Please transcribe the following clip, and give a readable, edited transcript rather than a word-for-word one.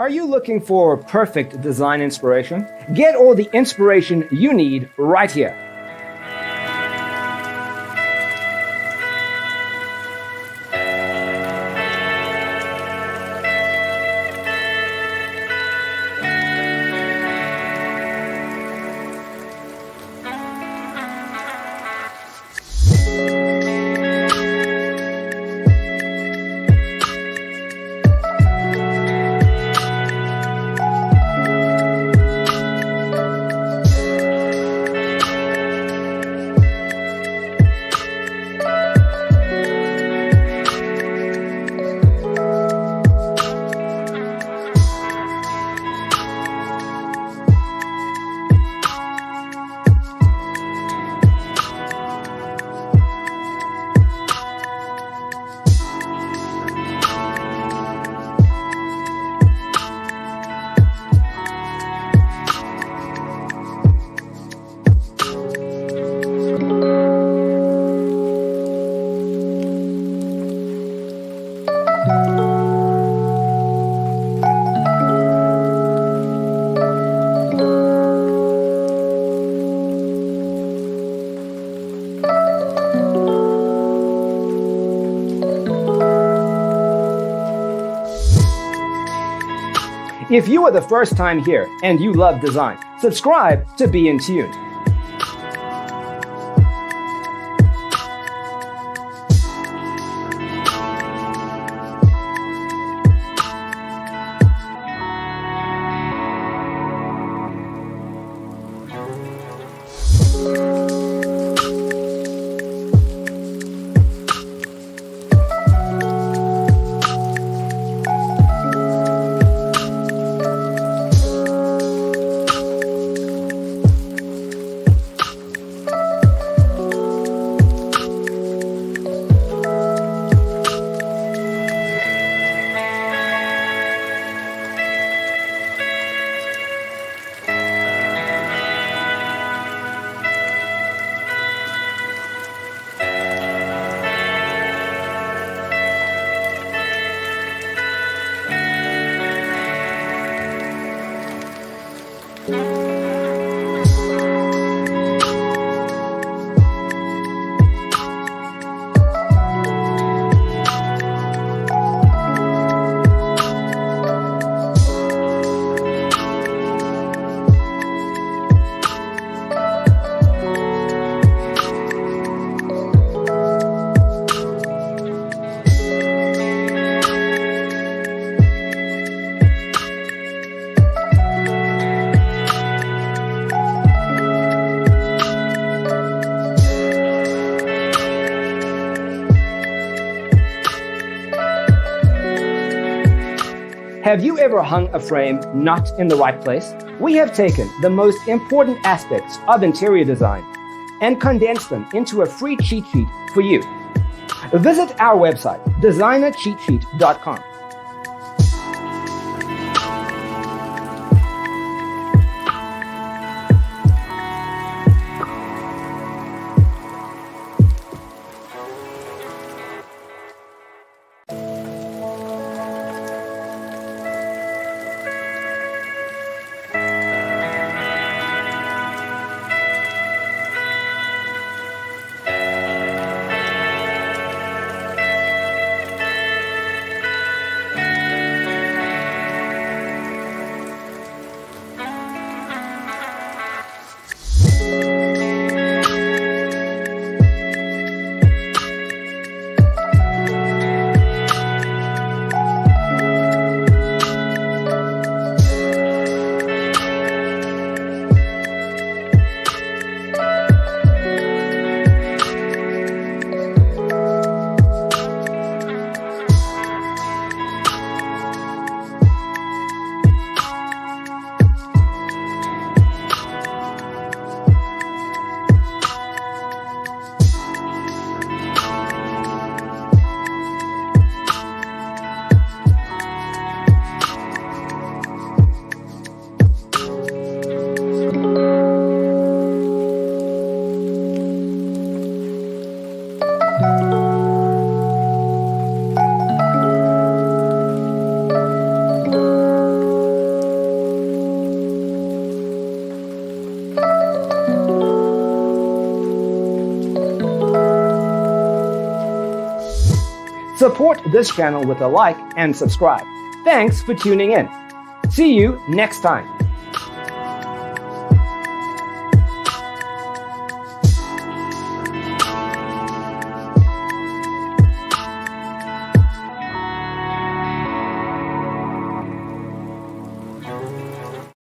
Are you looking for perfect design inspiration? Get all the inspiration you need right here. If you are the first time here and you love design, subscribe to Be in Tune. Have you ever hung a frame not in the right place? We have taken the most important aspects of interior design and condensed them into a free cheat sheet for you. Visit our website, designercheatsheet.com. Support this channel with a like and subscribe. Thanks for tuning in. See you next time.